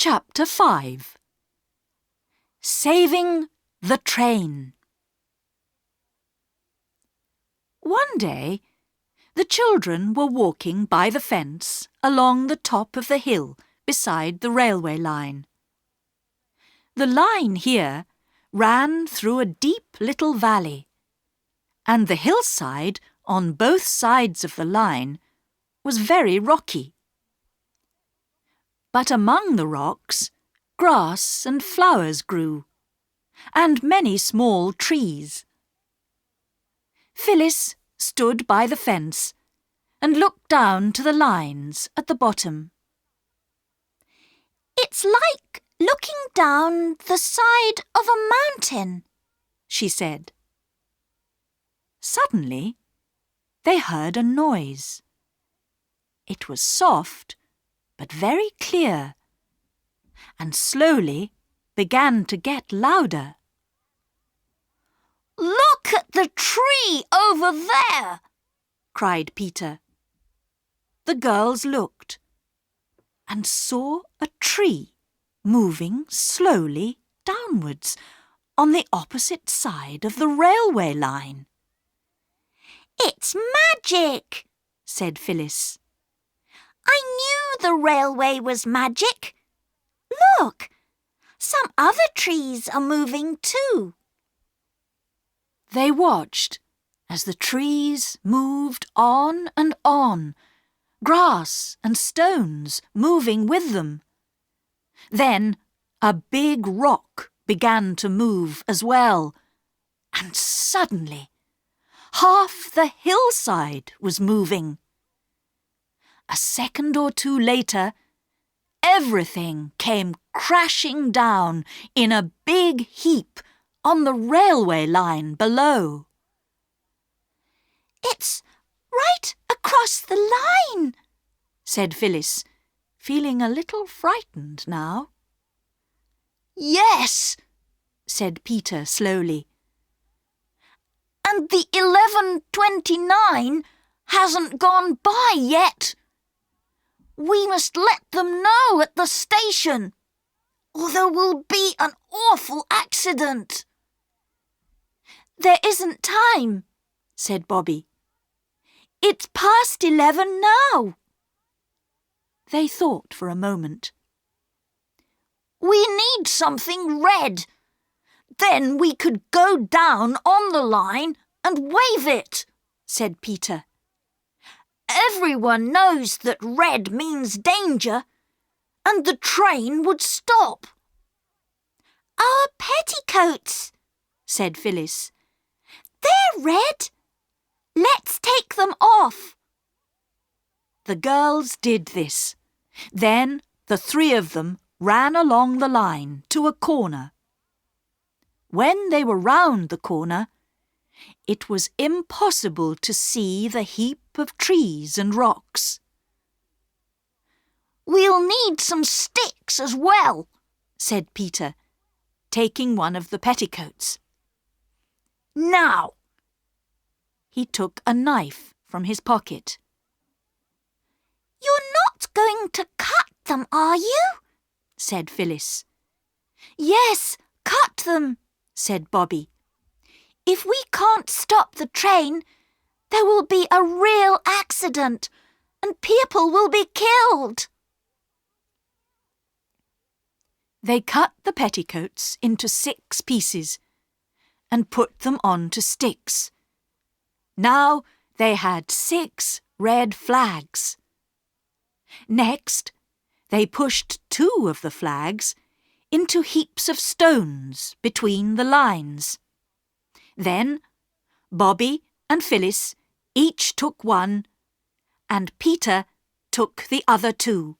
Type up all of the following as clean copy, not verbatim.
Chapter 5. Saving the Train. One day, the children were walking by the fence along the top of the hill beside the railway line. The line here ran through a deep little valley, and the hillside on both sides of the line was very rocky. But among the rocks, grass and flowers grew, and many small trees. Phyllis stood by the fence and looked down to the lines at the bottom. "It's like looking down the side of a mountain," she said. Suddenly, they heard a noise. It was soft, but very clear, and slowly began to get louder. "Look at the tree over there!" cried Peter. The girls looked and saw a tree moving slowly downwards on the opposite side of the railway line. "It's magic," said Phyllis. "I knew the railway was magic. Look, some other trees are moving too." They watched as the trees moved on and on, grass and stones moving with them. Then a big rock began to move as well, and suddenly half the hillside was moving. A second or two later, everything came crashing down in a big heap on the railway line below. "It's right across the line," said Phyllis, feeling a little frightened now. "Yes," said Peter slowly. "And the 11:29 hasn't gone by yet. We must let them know at the station, or there will be an awful accident." "There isn't time," said Bobby. "It's past 11 now." They thought for a moment. "We need something red. Then we could go down on the line and wave it," said Peter. "Everyone knows that red means danger, and the train would stop." "Our petticoats," said Phyllis. "They're red. Let's take them off." The girls did this. Then the three of them ran along the line to a corner. When they were round the corner, it was impossible to see the heap of trees and rocks. "We'll need some sticks as well," said Peter, taking one of the petticoats. "Now." He took a knife from his pocket. "You're not going to cut them, are you?" said Phyllis. "Yes, cut them," said Bobby. "If we can't stop the train, there will be a real accident and people will be killed." They cut the petticoats into 6 pieces and put them onto sticks. Now they had 6 red flags. Next, they pushed 2 of the flags into heaps of stones between the lines. Then Bobby and Phyllis each took one, and Peter took the other 2.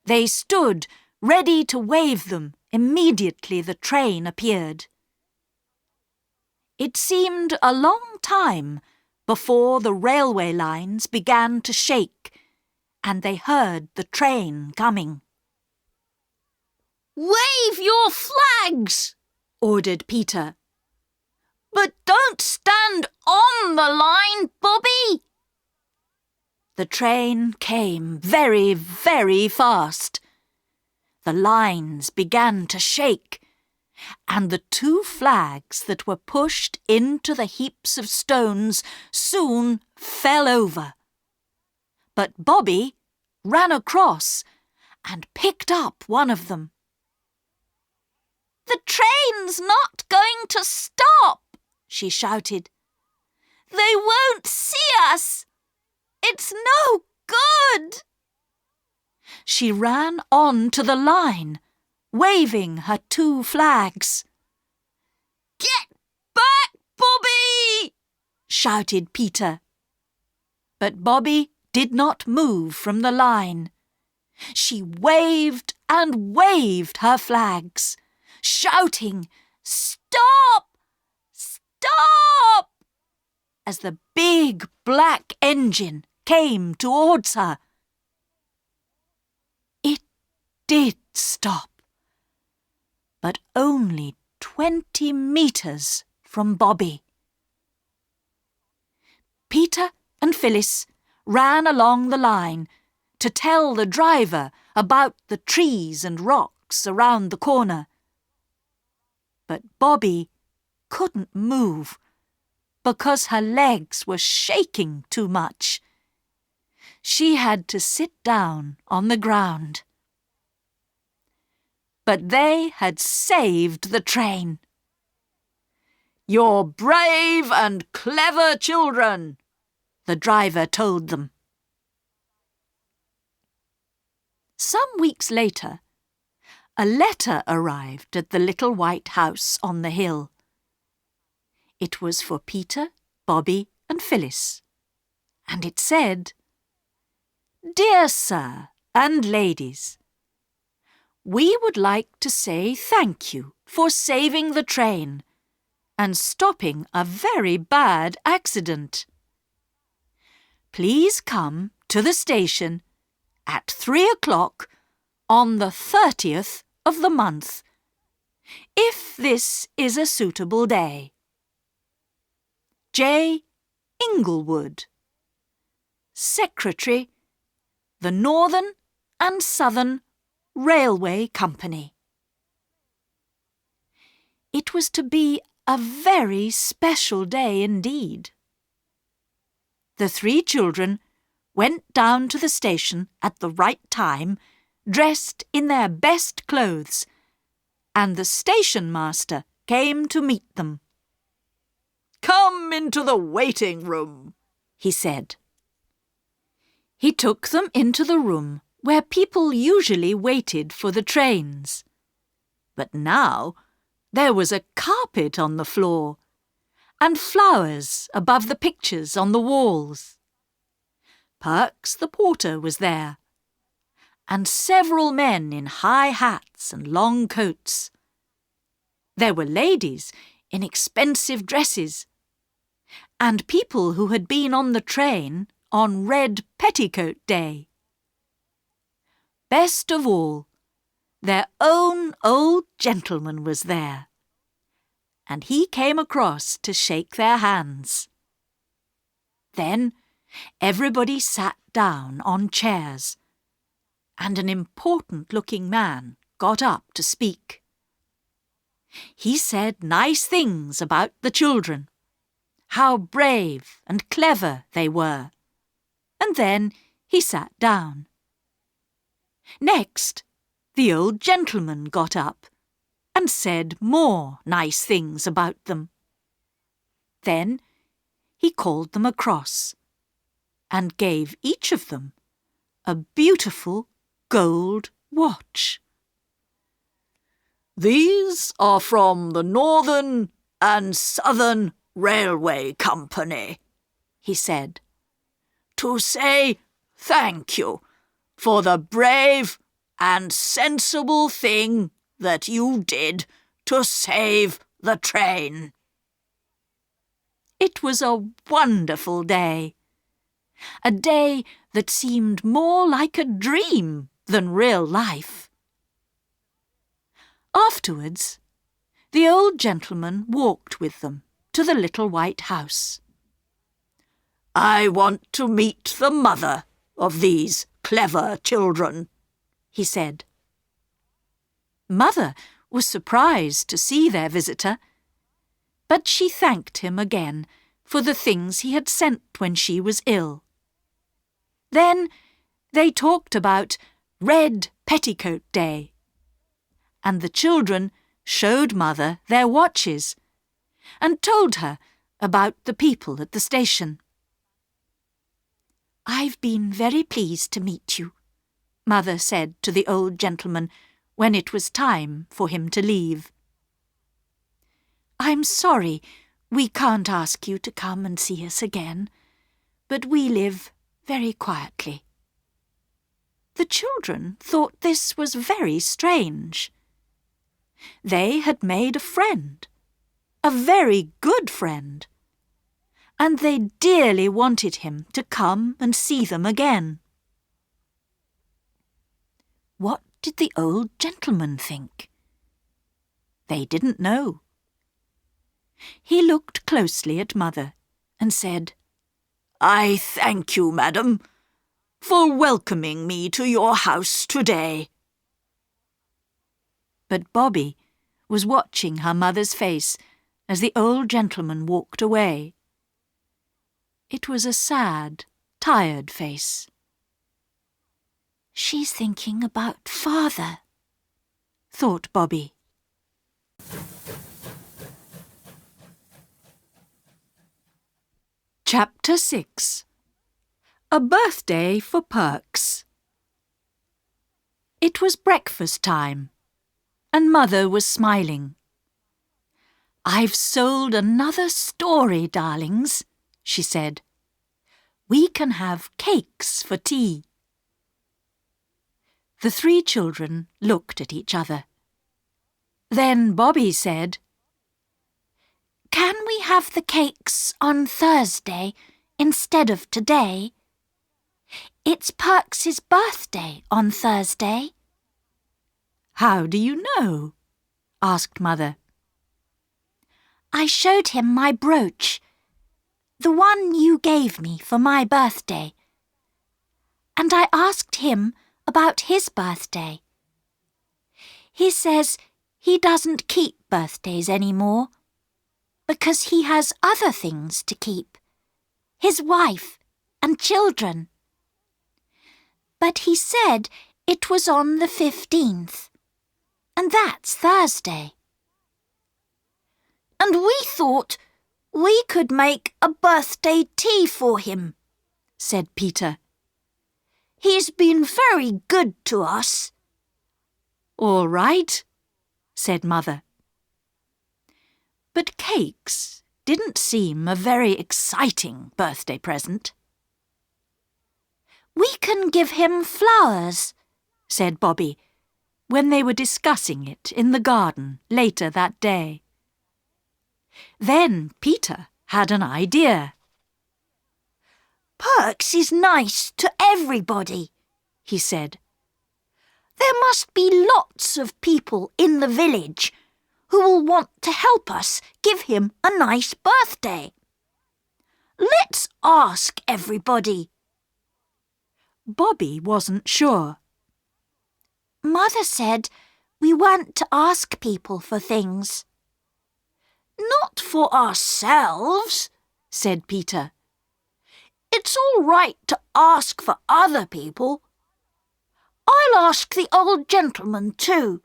They stood ready to wave them immediately the train appeared. It seemed a long time before the railway lines began to shake and they heard the train coming. "Wave your flags," ordered Peter. "But don't stand on the line, Bobby." The train came very, very fast. the lines began to shake, and the 2 flags that were pushed into the heaps of stones soon fell over. But Bobby ran across and picked up one of them. "The train's not going to stop," she shouted. "They won't see us. It's no good." She ran on to the line, waving her 2 flags. "Get back, Bobby!" shouted Peter. But Bobby did not move from the line. She waved and waved her flags, shouting, "Stop! Stop!" as the big black engine came towards her. It did stop, but only 20 meters from Bobby. Peter and Phyllis ran along the line to tell the driver about the trees and rocks around the corner. But Bobby couldn't move because her legs were shaking too much. She had to sit down on the ground. But they had saved the train. "You're brave and clever children," the driver told them. Some weeks later, a letter arrived at the little white house on the hill. It was for Peter, Bobby, and Phyllis, and it said, "Dear Sir and Ladies, we would like to say thank you for saving the train and stopping a very bad accident. Please come to the station at 3 o'clock on the 30th of the month, if this is a suitable day. J. Inglewood, Secretary, the Northern and Southern Railway Company." It was to be a very special day indeed. The 3 children went down to the station at the right time, dressed in their best clothes, and the station master came to meet them. "Come into the waiting room," he said. He took them into the room where people usually waited for the trains. But now there was a carpet on the floor and flowers above the pictures on the walls. Perks the porter was there, and several men in high hats and long coats. There were ladies in expensive dresses, and people who had been on the train on Red Petticoat Day. Best of all, their own old gentleman was there, and he came across to shake their hands. Then everybody sat down on chairs, and an important-looking man got up to speak. He said nice things about the children, how brave and clever they were, and then he sat down. Next, the old gentleman got up and said more nice things about them. Then he called them across and gave each of them a beautiful gold watch. "These are from the Northern and Southern Railway Company," he said, "to say thank you for the brave and sensible thing that you did to save the train." It was a wonderful day, a day that seemed more like a dream than real life. Afterwards, the old gentleman walked with them to the little white house. "I want to meet the mother of these clever children," he said. Mother was surprised to see their visitor, but she thanked him again for the things he had sent when she was ill. Then they talked about Red Petticoat Day, and the children showed Mother their watches and told her about the people at the station. "I've been very pleased to meet you," Mother said to the old gentleman when it was time for him to leave. "I'm sorry we can't ask you to come and see us again, but we live very quietly." The children thought this was very strange. They had made a friend, a very good friend, and they dearly wanted him to come and see them again. What did the old gentleman think? They didn't know. He looked closely at Mother and said, "I thank you, madam, for welcoming me to your house today." But Bobby was watching her mother's face as the old gentleman walked away. It was a sad, tired face. "She's thinking about Father," thought Bobby. Chapter 6. A Birthday for Perks. It was breakfast time, and Mother was smiling. "I've sold another story, darlings," she said. "We can have cakes for tea." The 3 children looked at each other. Then Bobby said, "Can we have the cakes on Thursday instead of today? It's Perks's birthday on Thursday." "How do you know?" asked Mother. "I showed him my brooch, the one you gave me for my birthday, and I asked him about his birthday. He says he doesn't keep birthdays anymore because he has other things to keep, his wife and children. But he said it was on the 15th, and that's Thursday." "And we thought we could make a birthday tea for him," said Peter. "He's been very good to us." "All right," said Mother. But cakes didn't seem a very exciting birthday present. "We can give him flowers," said Bobby, when they were discussing it in the garden later that day. Then Peter had an idea. "Perks is nice to everybody," he said. "There must be lots of people in the village who will want to help us give him a nice birthday. Let's ask everybody." Bobby wasn't sure. "Mother said we weren't to ask people for things." "Not for ourselves," said Peter. "It's all right to ask for other people. I'll ask the old gentleman too."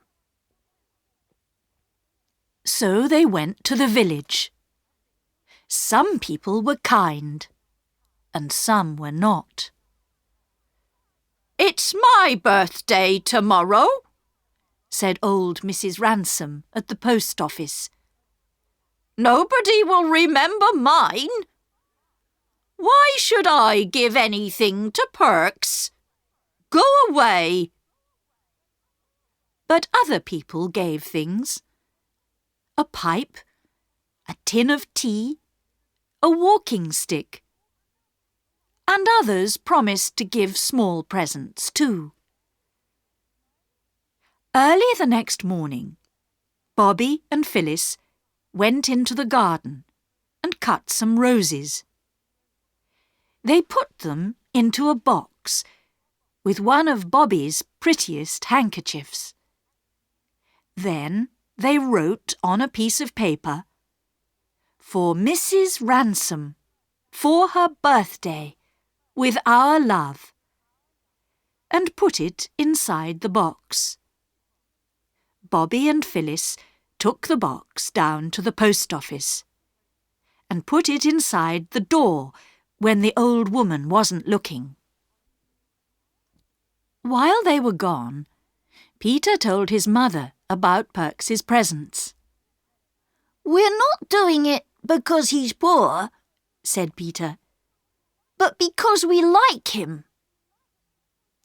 So they went to the village. Some people were kind, and some were not. "It's my birthday tomorrow," said old Mrs. Ransom at the post office. "Nobody will remember mine. Why should I give anything to Perks? Go away." But other people gave things. A pipe, a tin of tea, a walking stick. And others promised to give small presents too. Early the next morning, Bobby and Phyllis went into the garden and cut some roses. They put them into a box with one of Bobby's prettiest handkerchiefs. Then they wrote on a piece of paper, "For Mrs. Ransom, for her birthday, with our love," and put it inside the box. Bobby and Phyllis took the box down to the post office and put it inside the door when the old woman wasn't looking. While they were gone, Peter told his mother about Perks's presents. "We're not doing it because he's poor," said Peter, "but because we like him."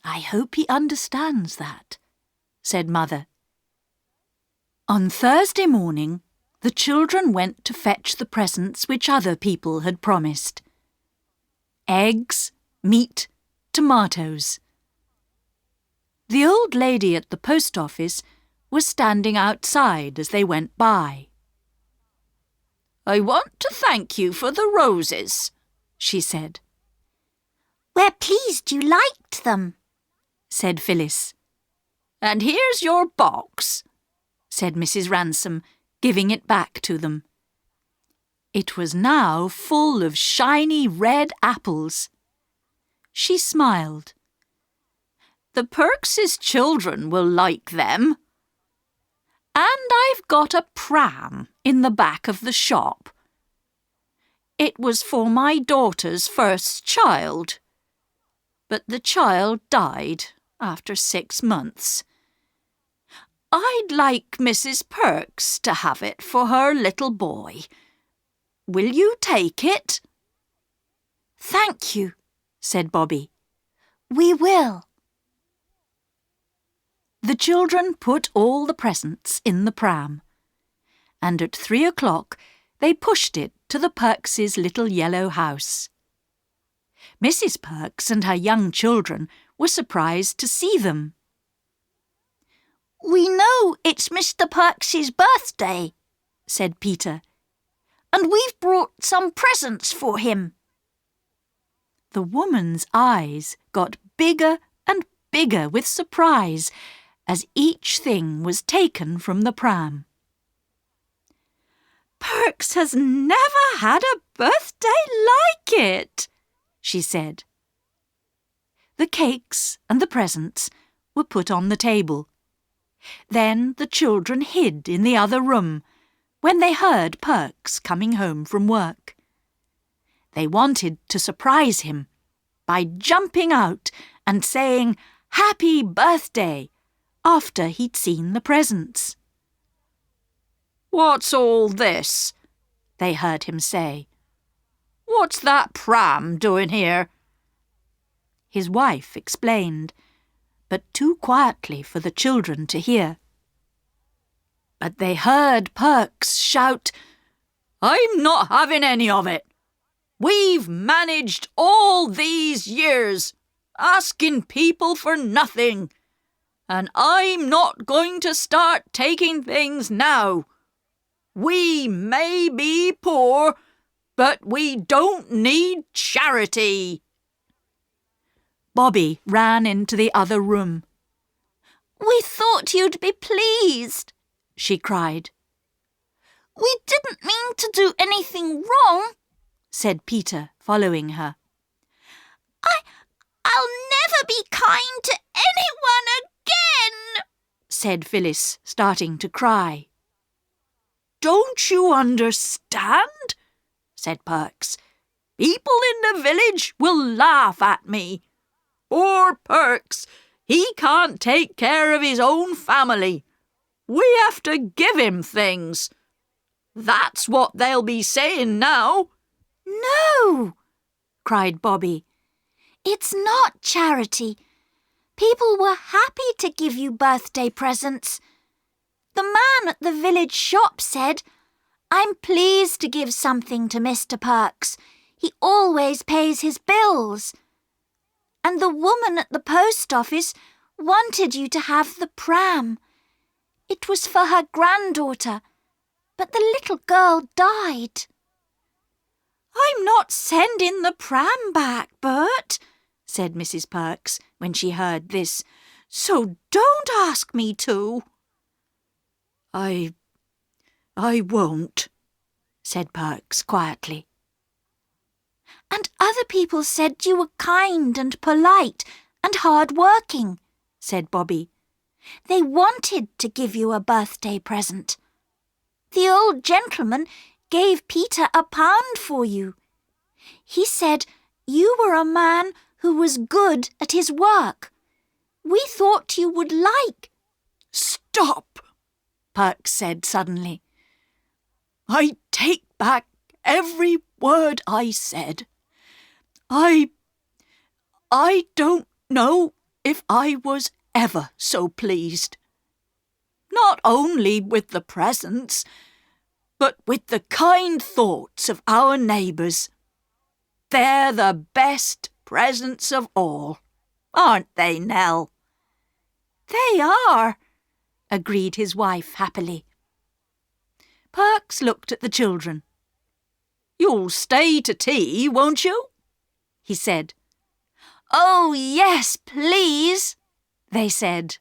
"I hope he understands that," said Mother. On Thursday morning, the children went to fetch the presents which other people had promised. Eggs, meat, tomatoes. The old lady at the post office was standing outside as they went by. "I want to thank you for the roses," she said. "We're pleased you liked them," said Phyllis. "And here's your box," said Mrs. Ransom, giving it back to them. It was now full of shiny red apples. She smiled. "The Perkses' children will like them. And I've got a pram in the back of the shop. It was for my daughter's first child, but the child died after 6 months. I'd like Mrs. Perks to have it for her little boy. Will you take it?" "Thank you," said Bobby. "We will." The children put all the presents in the pram, and at 3 o'clock they pushed it to the Perkses' little yellow house. Mrs. Perks and her young children were surprised to see them. "We know it's Mr. Perks's birthday," said Peter, "and we've brought some presents for him." The woman's eyes got bigger and bigger with surprise as each thing was taken from the pram. "Perks has never had a birthday like it," she said. The cakes and the presents were put on the table. Then the children hid in the other room when they heard Perks coming home from work. They wanted to surprise him by jumping out and saying "Happy Birthday" after he'd seen the presents. "What's all this?" they heard him say. "What's that pram doing here?" His wife explained, but too quietly for the children to hear. But they heard Perks shout, "I'm not having any of it. We've managed all these years, asking people for nothing, and I'm not going to start taking things now. We may be poor, but we don't need charity." Bobby ran into the other room. "We thought you'd be pleased," she cried. "We didn't mean to do anything wrong," said Peter, following her. I'll never be kind to anyone again," said Phyllis, starting to cry. "Don't you understand?" said Perks. "People in the village will laugh at me. Poor Perks, he can't take care of his own family. We have to give him things. That's what they'll be saying now." "No," cried Bobby. "It's not charity. People were happy to give you birthday presents. The man at the village shop said, 'I'm pleased to give something to Mr. Perks. He always pays his bills.' And the woman at the post office wanted you to have the pram. It was for her granddaughter, but the little girl died." "I'm not sending the pram back, Bert," said Mrs. Perks when she heard this, "so don't ask me to." I won't, said Perks quietly. And other people said you were kind and polite and hard-working, said Bobby. They wanted to give you a birthday present. The old gentleman gave Peter £1 for you. He said you were a man who was good at his work. We thought you would like. Stop, Perks said suddenly. I take back every word I said. I don't know if I was ever so pleased. Not only with the presents, but with the kind thoughts of our neighbours. They're the best presents of all, aren't they, Nell? They are, agreed his wife happily. Perks looked at the children. You'll stay to tea, won't you? He said. Oh, yes, please, they said.